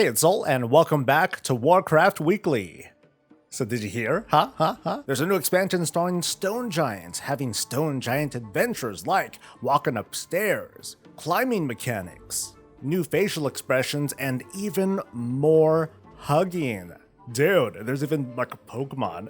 Hey, it's Soul, and welcome back to Warcraft Weekly. So did you hear? There's a new expansion starring stone giants, having stone giant adventures like walking upstairs, climbing mechanics, new facial expressions, and even more hugging. Dude, there's even like a Pokemon.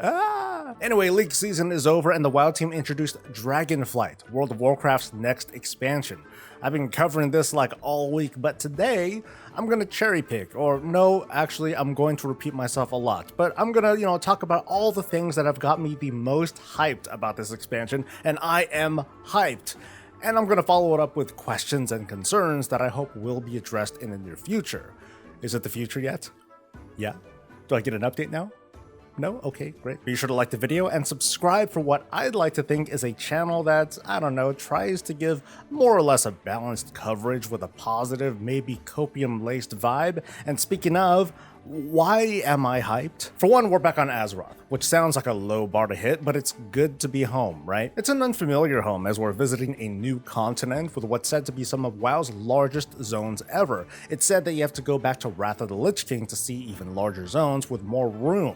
Anyway, League season is over and the WoW team introduced Dragonflight, World of Warcraft's next expansion. I've been covering this like all week, but today I'm gonna cherry pick, or no, actually I'm going to repeat myself a lot, but I'm gonna, talk about all the things that have got me the most hyped about this expansion, and I am hyped. And I'm gonna follow it up with questions and concerns that I hope will be addressed in the near future. Is it the future yet? Yeah? Do I get an update now? No? Okay, great. Be sure to like the video and subscribe for what I'd like to think is a channel that, tries to give more or less a balanced coverage with a positive, maybe copium-laced vibe. And speaking of, why am I hyped? For one, we're back on Azeroth, which sounds like a low bar to hit, but it's good to be home, right? It's an unfamiliar home as we're visiting a new continent with what's said to be some of WoW's largest zones ever. It's said that you have to go back to Wrath of the Lich King to see even larger zones with more room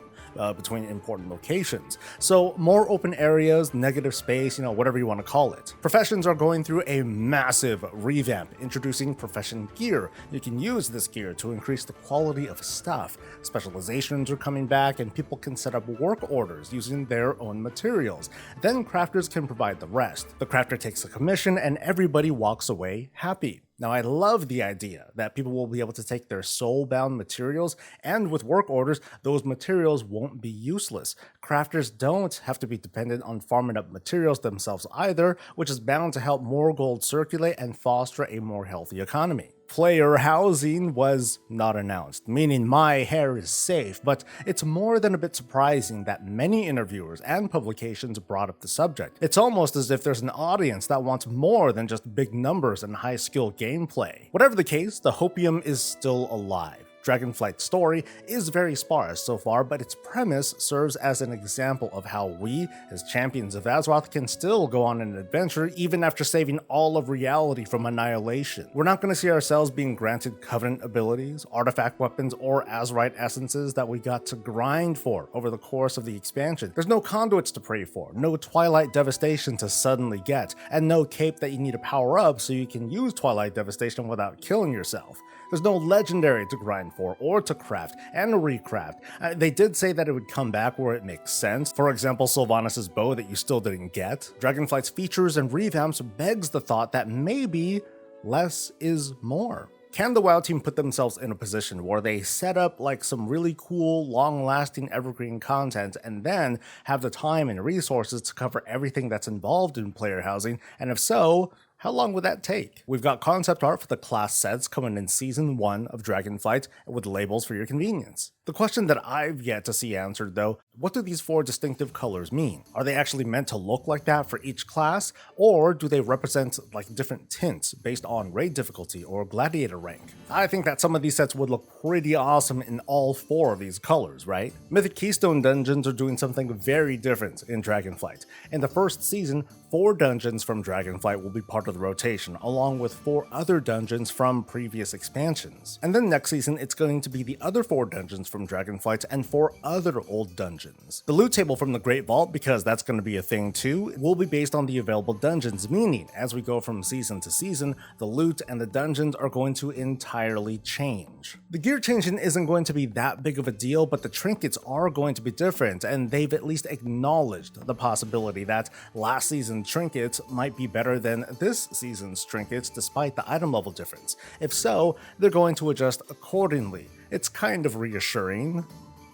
between important locations. So more open areas, negative space, whatever you want to call it. Professions are going through a massive revamp, introducing profession gear. You can use this gear to increase the quality of stuff. Specializations are coming back and people can set up work orders using their own materials. Then crafters can provide the rest. The crafter takes a commission and everybody walks away happy. Now, I love the idea that people will be able to take their soul-bound materials, and with work orders, those materials won't be useless. Crafters don't have to be dependent on farming up materials themselves either, which is bound to help more gold circulate and foster a more healthy economy. Player housing was not announced, meaning my hair is safe, but it's more than a bit surprising that many interviewers and publications brought up the subject. It's almost as if there's an audience that wants more than just big numbers and high-skill gameplay. Whatever the case, the hopium is still alive. Dragonflight's story is very sparse so far, but its premise serves as an example of how we, as champions of Azeroth, can still go on an adventure even after saving all of reality from annihilation. We're not going to see ourselves being granted Covenant abilities, artifact weapons, or Azerite essences that we got to grind for over the course of the expansion. There's no conduits to pray for, no Twilight Devastation to suddenly get, and no cape that you need to power up so you can use Twilight Devastation without killing yourself. There's no legendary to grind for or to craft and recraft. They did say that it would come back where it makes sense. For example, Sylvanas' bow that you still didn't get. Dragonflight's features and revamps begs the thought that maybe less is more. Can the WoW team put themselves in a position where they set up like some really cool, long-lasting evergreen content and then have the time and resources to cover everything that's involved in player housing? And if so, how long would that take? We've got concept art for the class sets coming in Season 1 of Dragonflight with labels for your convenience. The question that I've yet to see answered though, what do these 4 distinctive colors mean? Are they actually meant to look like that for each class, or do they represent like different tints based on raid difficulty or gladiator rank? I think that some of these sets would look pretty awesome in all 4 of these colors, right? Mythic Keystone dungeons are doing something very different in Dragonflight. In the first season, 4 dungeons from Dragonflight will be part of the rotation, along with 4 other dungeons from previous expansions. And then next season, it's going to be the other 4 dungeons from Dragonflight and 4 other old dungeons. The loot table from the Great Vault, because that's going to be a thing too, will be based on the available dungeons, meaning as we go from season to season, the loot and the dungeons are going to entirely change. The gear changing isn't going to be that big of a deal, but the trinkets are going to be different, and they've at least acknowledged the possibility that last season's trinkets might be better than this season's trinkets despite the item level difference. If so, they're going to adjust accordingly. It's kind of reassuring,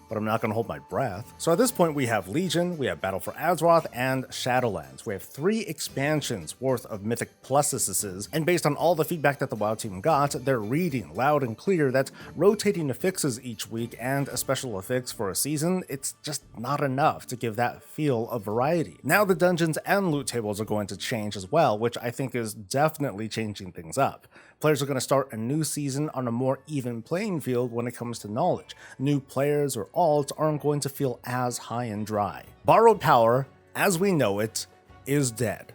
but I'm not going to hold my breath. So at this point we have Legion, we have Battle for Azeroth, and Shadowlands. We have 3 expansions worth of Mythic pluses, and based on all the feedback that the WoW team got, they're reading loud and clear that rotating affixes each week and a special affix for a season, it's just not enough to give that feel of variety. Now the dungeons and loot tables are going to change as well, which I think is definitely changing things up. Players are going to start a new season on a more even playing field when it comes to knowledge. New players or alts aren't going to feel as high and dry. Borrowed power, as we know it, is dead.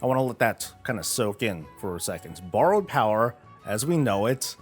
I want to let that kind of soak in for a second. Borrowed power, as we know it,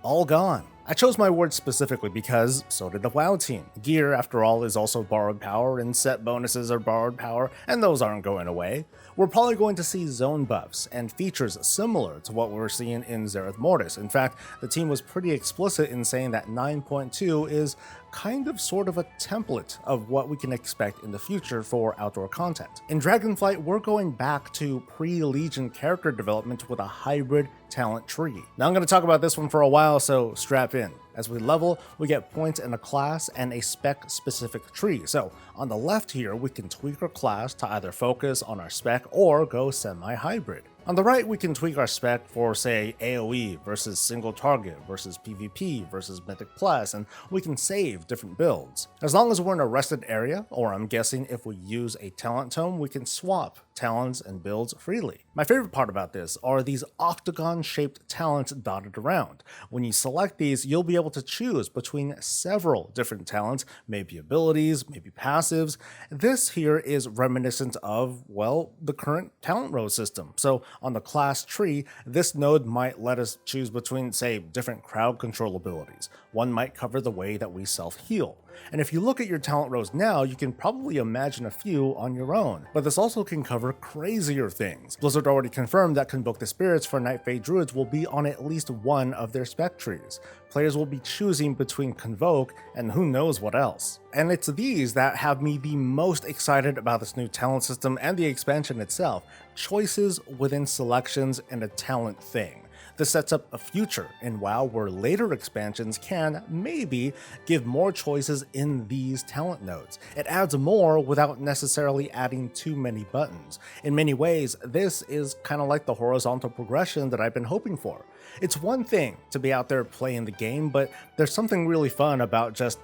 all gone. I chose my words specifically because so did the WoW team. Gear, after all, is also borrowed power, and set bonuses are borrowed power, and those aren't going away. We're probably going to see zone buffs and features similar to what we're seeing in Zereth Mortis. In fact, the team was pretty explicit in saying that 9.2 is kind of sort of a template of what we can expect in the future for outdoor content. In Dragonflight, we're going back to pre-Legion character development with a hybrid talent tree. Now I'm going to talk about this one for a while, so strap in. As we level, we get points in a class and a spec-specific tree. So on the left here, we can tweak our class to either focus on our spec or go semi-hybrid. On the right, we can tweak our spec for, say, AoE versus single target versus PvP versus Mythic Plus, and we can save different builds. As long as we're in a rested area, or I'm guessing if we use a talent tome, we can swap talents and builds freely. My favorite part about this are these octagon-shaped talents dotted around. When you select these, you'll be able to choose between several different talents, maybe abilities, maybe passives. This here is reminiscent of, well, the current talent row system. So on the class tree, this node might let us choose between, say, different crowd control abilities. One might cover the way that we self-heal. And if you look at your talent rows now, you can probably imagine a few on your own. But this also can cover crazier things. Blizzard already confirmed that Convoke the Spirits for Night Fae Druids will be on at least one of their spec trees. Players will be choosing between Convoke and who knows what else. And it's these that have me the most excited about this new talent system and the expansion itself. Choices within selections and a talent thing. This sets up a future in WoW where later expansions can, maybe, give more choices in these talent nodes. It adds more without necessarily adding too many buttons. In many ways, this is kind of like the horizontal progression that I've been hoping for. It's one thing to be out there playing the game, but there's something really fun about just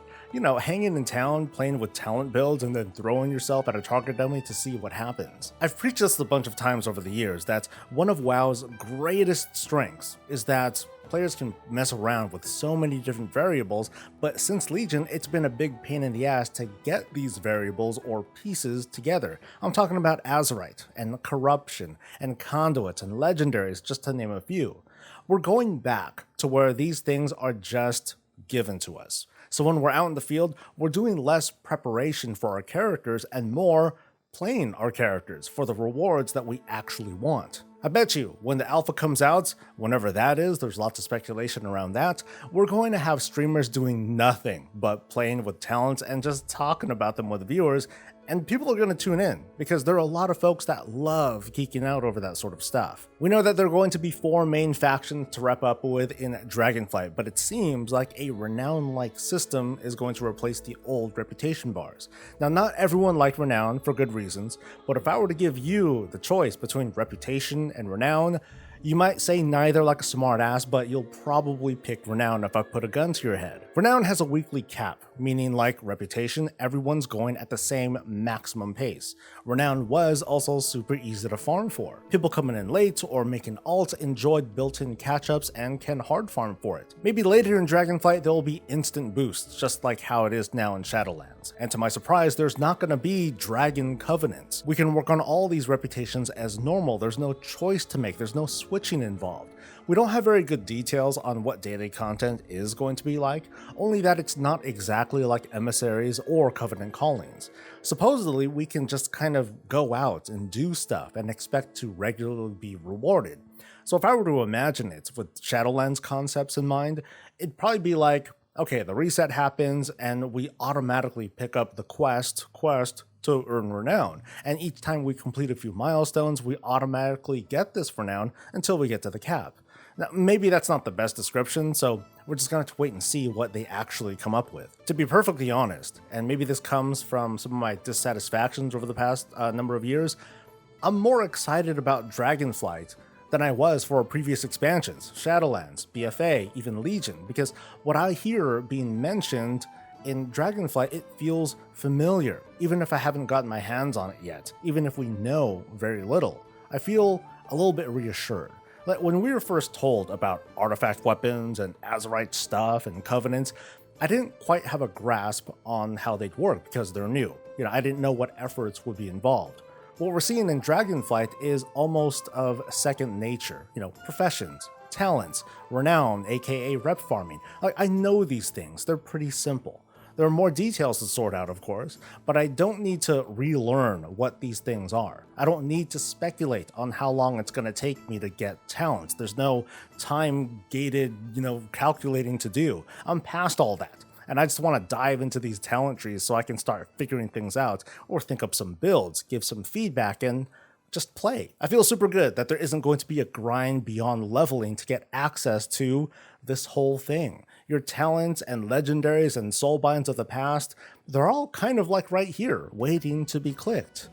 hanging in town, playing with talent builds, and then throwing yourself at a target dummy to see what happens. I've preached this a bunch of times over the years that one of WoW's greatest strengths is that players can mess around with so many different variables, but since Legion, it's been a big pain in the ass to get these variables or pieces together. I'm talking about Azerite, and Corruption, and Conduit, and Legendaries, just to name a few. We're going back to where these things are just given to us. So when we're out in the field, we're doing less preparation for our characters and more playing our characters for the rewards that we actually want. I bet you, when the alpha comes out, whenever that is, there's lots of speculation around that, we're going to have streamers doing nothing but playing with talents and just talking about them with viewers, and people are going to tune in because there are a lot of folks that love geeking out over that sort of stuff. We know that there are going to be 4 main factions to wrap up with in Dragonflight, but it seems like a Renown-like system is going to replace the old reputation bars. Now, not everyone liked Renown for good reasons, but if I were to give you the choice between Reputation and Renown, you might say neither like a smartass, but you'll probably pick Renown if I put a gun to your head. Renown has a weekly cap, meaning like Reputation, everyone's going at the same maximum pace. Renown was also super easy to farm for. People coming in late or making alt enjoyed built-in catch-ups and can hard farm for it. Maybe later in Dragonflight there will be instant boosts, just like how it is now in Shadowlands. And to my surprise, there's not going to be Dragon Covenants. We can work on all these reputations as normal. There's no choice to make. There's no switching involved. We don't have very good details on what daily content is going to be like, only that it's not exactly like emissaries or covenant callings. Supposedly, we can just kind of go out and do stuff and expect to regularly be rewarded. So if I were to imagine it with Shadowlands concepts in mind, it'd probably be like, okay, the reset happens and we automatically pick up the quest to earn renown. And each time we complete a few milestones, we automatically get this renown until we get to the cap. Now, maybe that's not the best description, so we're just going to have to wait and see what they actually come up with. To be perfectly honest, and maybe this comes from some of my dissatisfactions over the past number of years, I'm more excited about Dragonflight than I was for previous expansions, Shadowlands, BFA, even Legion, because what I hear being mentioned in Dragonflight, it feels familiar, even if I haven't gotten my hands on it yet, even if we know very little. I feel a little bit reassured. Like when we were first told about artifact weapons and Azerite stuff and covenants, I didn't quite have a grasp on how they'd work because they're new. I didn't know what efforts would be involved. What we're seeing in Dragonflight is almost of second nature, professions, talents, renown, aka rep farming. Like, I know these things, they're pretty simple. There are more details to sort out, of course, but I don't need to relearn what these things are. I don't need to speculate on how long it's going to take me to get talents. There's no time-gated, calculating to do. I'm past all that. And I just want to dive into these talent trees so I can start figuring things out, or think up some builds, give some feedback, and just play. I feel super good that there isn't going to be a grind beyond leveling to get access to this whole thing. Your talents and legendaries and soulbinds of the past, they're all kind of like right here, waiting to be clicked.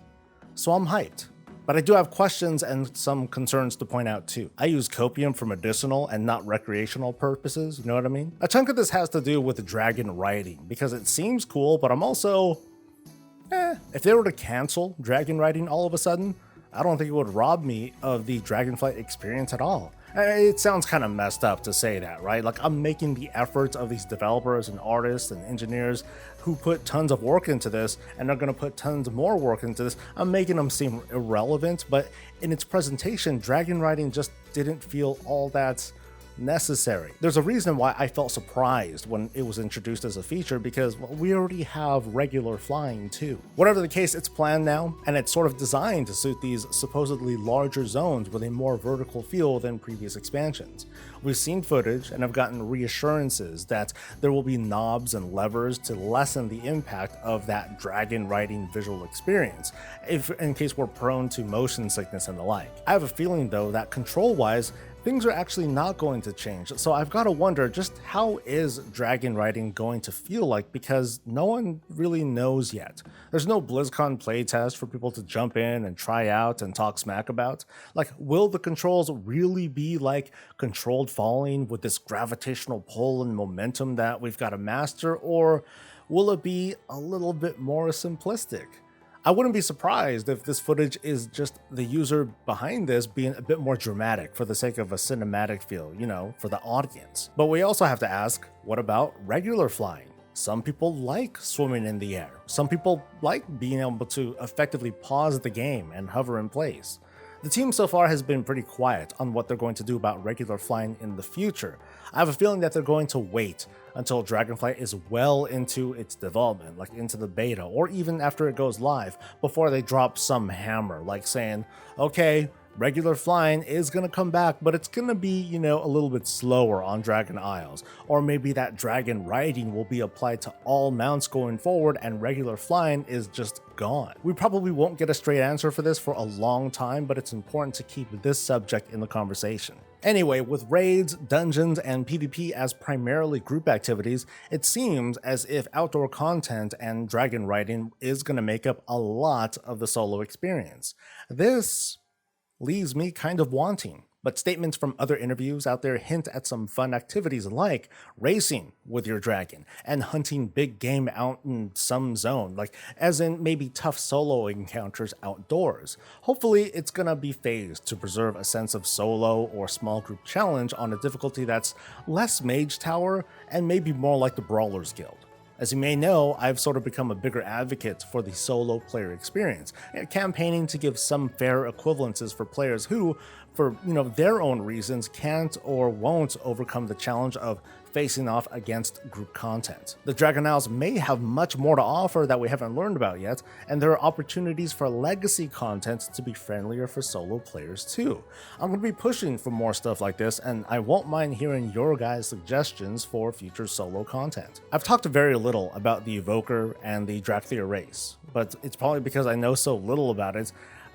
So I'm hyped. But I do have questions and some concerns to point out too. I use copium for medicinal and not recreational purposes, you know what I mean? A chunk of this has to do with dragon riding, because it seems cool, but I'm also, if they were to cancel dragon riding all of a sudden, I don't think it would rob me of the Dragonflight experience at all. It sounds kind of messed up to say that, right? Like, I'm making the efforts of these developers and artists and engineers who put tons of work into this, and they're going to put tons more work into this. I'm making them seem irrelevant, but in its presentation, dragon riding just didn't feel all that necessary. There's a reason why I felt surprised when it was introduced as a feature, because we already have regular flying too. Whatever the case, it's planned now, and it's sort of designed to suit these supposedly larger zones with a more vertical feel than previous expansions. We've seen footage and have gotten reassurances that there will be knobs and levers to lessen the impact of that dragon riding visual experience, in case we're prone to motion sickness and the like. I have a feeling though that control-wise, things are actually not going to change, so I've got to wonder just how is dragon riding going to feel like, because no one really knows yet. There's no BlizzCon playtest for people to jump in and try out and talk smack about. Like, will the controls really be like controlled falling with this gravitational pull and momentum that we've got to master, or will it be a little bit more simplistic? I wouldn't be surprised if this footage is just the user behind this being a bit more dramatic for the sake of a cinematic feel, for the audience. But we also have to ask, what about regular flying? Some people like swimming in the air. Some people like being able to effectively pause the game and hover in place. The team so far has been pretty quiet on what they're going to do about regular flying in the future. I have a feeling that they're going to wait until Dragonflight is well into its development, like into the beta, or even after it goes live, before they drop some hammer, like saying, okay, regular flying is going to come back, but it's going to be, a little bit slower on Dragon Isles. Or maybe that dragon riding will be applied to all mounts going forward and regular flying is just gone. We probably won't get a straight answer for this for a long time, but it's important to keep this subject in the conversation. Anyway, with raids, dungeons, and PvP as primarily group activities, it seems as if outdoor content and dragon riding is going to make up a lot of the solo experience. This leaves me kind of wanting, but statements from other interviews out there hint at some fun activities like racing with your dragon and hunting big game out in some zone, like as in maybe tough solo encounters outdoors. Hopefully it's gonna be phased to preserve a sense of solo or small group challenge on a difficulty that's less Mage Tower and maybe more like the Brawlers Guild. As you may know, I've sort of become a bigger advocate for the solo player experience, campaigning to give some fair equivalences for players who, for their own reasons, can't or won't overcome the challenge of facing off against group content. The Dragon Isles may have much more to offer that we haven't learned about yet, and there are opportunities for legacy content to be friendlier for solo players too. I'm going to be pushing for more stuff like this, and I won't mind hearing your guys' suggestions for future solo content. I've talked very little about the Evoker and the Dracthyr race, but it's probably because I know so little about it.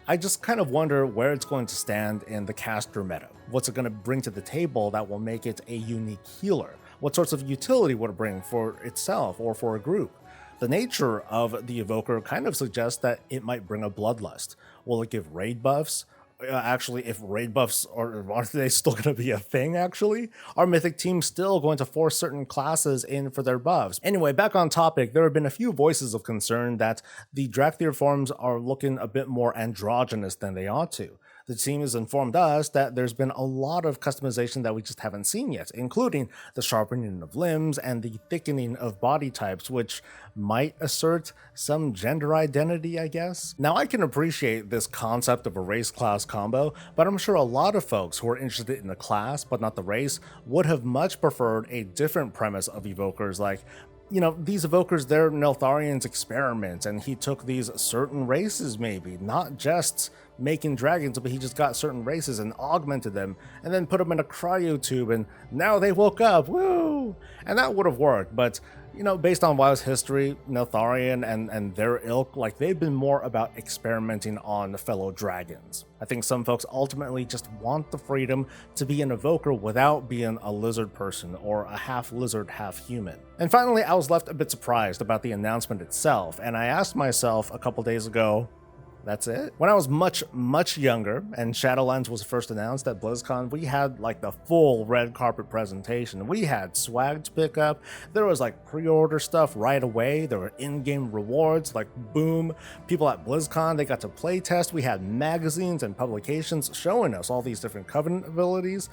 I just kind of wonder where it's going to stand in the caster meta. What's it going to bring to the table that will make it a unique healer? What sorts of utility would it bring for itself or for a group? The nature of the Evoker kind of suggests that it might bring a bloodlust. Will it give raid buffs? Actually, if raid buffs are they still going to be a thing, actually? Are Mythic teams still going to force certain classes in for their buffs? Anyway, back on topic, there have been a few voices of concern that the Dracthyr forms are looking a bit more androgynous than they ought to. The team has informed us that there's been a lot of customization that we just haven't seen yet, including the sharpening of limbs and the thickening of body types, which might assert some gender identity, I guess. Now, I can appreciate this concept of a race-class combo, but I'm sure a lot of folks who are interested in the class, but not the race, would have much preferred a different premise of Evokers, like, you know, these Evokers, they're Neltharian's experiment, and he took these certain races maybe, not just making dragons, but he just got certain races and augmented them, and then put them in a cryo tube, and now they woke up, woo! And that would have worked, but, you know, based on WoW's history, Neltharion and their ilk, like, they've been more about experimenting on fellow dragons. I think some folks ultimately just want the freedom to be an evoker without being a lizard person or a half lizard, half human. And finally, I was left a bit surprised about the announcement itself, and I asked myself a couple days ago, that's it? When I was much younger and Shadowlands was first announced at BlizzCon, we had like the full red carpet presentation. We had swag to pick up. There was like pre-order stuff right away. There were in-game rewards, like boom. People at BlizzCon, they got to play test. We had magazines and publications showing us all these different Covenant abilities.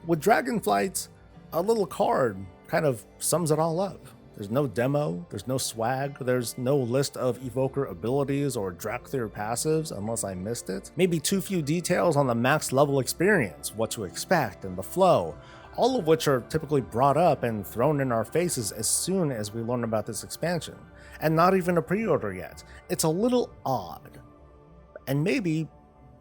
With Dragonflight, a little card kind of sums it all up. There's no demo, there's no swag, there's no list of Evoker abilities or Dracthyr passives unless I missed it. Maybe too few details on the max level experience, what to expect, and the flow, all of which are typically brought up and thrown in our faces as soon as we learn about this expansion. And not even a pre-order yet. It's a little odd. And maybe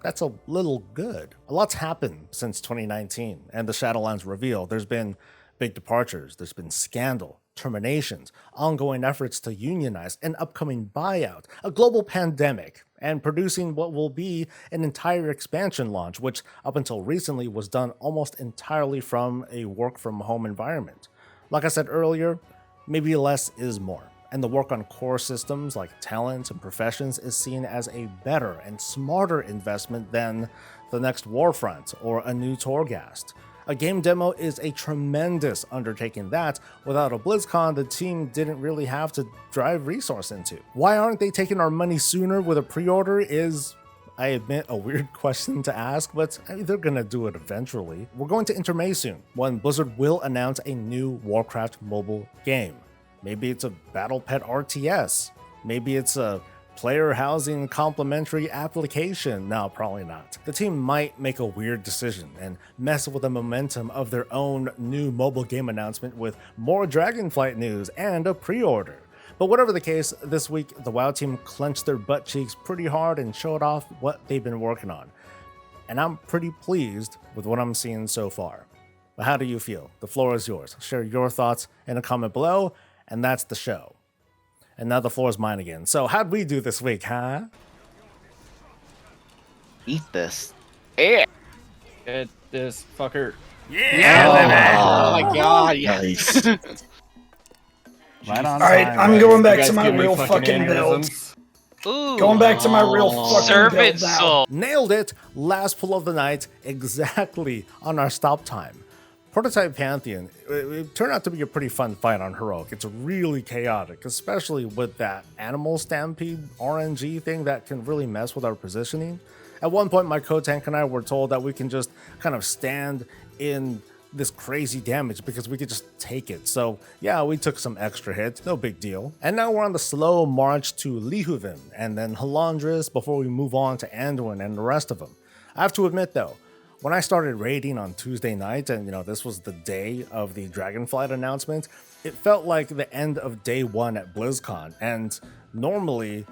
that's a little good. A lot's happened since 2019 and the Shadowlands reveal. There's been big departures, there's been scandal, terminations, ongoing efforts to unionize, an upcoming buyout, a global pandemic, and producing what will be an entire expansion launch, which up until recently was done almost entirely from a work-from-home environment. Like I said earlier, maybe less is more, and the work on core systems like talent and professions is seen as a better and smarter investment than the next Warfront or a new Torghast. A game demo is a tremendous undertaking that, without a BlizzCon, the team didn't really have to drive resource into. Why aren't they taking our money sooner with a pre-order is, I admit, a weird question to ask, but they're gonna do it eventually. We're going to Intermay soon, when Blizzard will announce a new Warcraft mobile game. Maybe it's a Battle Pet RTS. Maybe it's a player housing complementary application. No, probably not. The team might make a weird decision and mess with the momentum of their own new mobile game announcement with more Dragonflight news and a pre-order. But whatever the case, this week the WoW team clenched their butt cheeks pretty hard and showed off what they've been working on. And I'm pretty pleased with what I'm seeing so far. But how do you feel? The floor is yours. Share your thoughts in a comment below, and that's the show. And now the floor is mine again. So how'd we do this week, huh? Eat this. Yeah. Get this fucker. Yeah! Oh my god, yes. Right on. Alright, time, I'm right? going back You to guys my give me real fucking fucking build. aneurysms. Ooh. Going back to my real fucking Servant build now. soul. Nailed it! Last pull of the night, exactly on our stop time. Prototype Pantheon, it turned out to be a pretty fun fight on Heroic. It's really chaotic, especially with that Animal Stampede RNG thing that can really mess with our positioning. At one point, my co-tank and I were told that we can just kind of stand in this crazy damage because we could just take it. So yeah, we took some extra hits, no big deal. And now we're on the slow march to Lihuvin and then Halandris before we move on to Anduin and the rest of them. I have to admit though, when I started raiding on Tuesday night, and this was the day of the Dragonflight announcement, it felt like the end of day one at BlizzCon, and normally,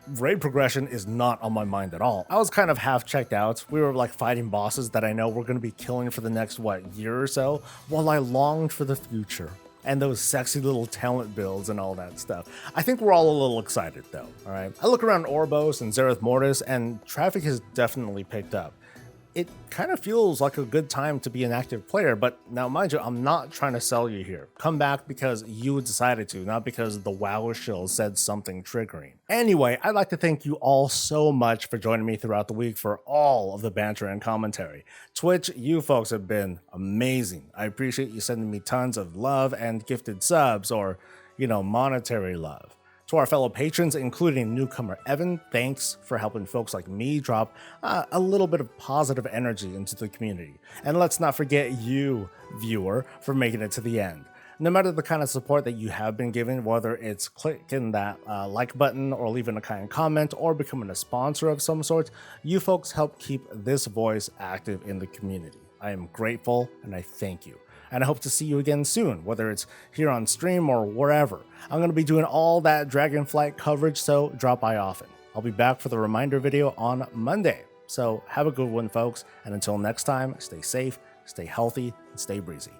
raid progression is not on my mind at all. I was kind of half checked out. We were like fighting bosses that I know we're going to be killing for the next, year or so, while I longed for the future. And those sexy little talent builds and all that stuff. I think we're all a little excited though, alright? I look around Oribos and Zereth Mortis, and traffic has definitely picked up. It kind of feels like a good time to be an active player, but now mind you, I'm not trying to sell you here. Come back because you decided to, not because the WoW shill said something triggering. Anyway, I'd like to thank you all so much for joining me throughout the week for all of the banter and commentary. Twitch, you folks have been amazing. I appreciate you sending me tons of love and gifted subs or, monetary love. To our fellow patrons, including newcomer Evan, thanks for helping folks like me drop a little bit of positive energy into the community. And let's not forget you, viewer, for making it to the end. No matter the kind of support that you have been given, whether it's clicking that like button or leaving a kind comment or becoming a sponsor of some sort, you folks help keep this voice active in the community. I am grateful and I thank you. And I hope to see you again soon, whether it's here on stream or wherever. I'm going to be doing all that Dragonflight coverage, so drop by often. I'll be back for the reminder video on Monday. So have a good one, folks. And until next time, stay safe, stay healthy, and stay breezy.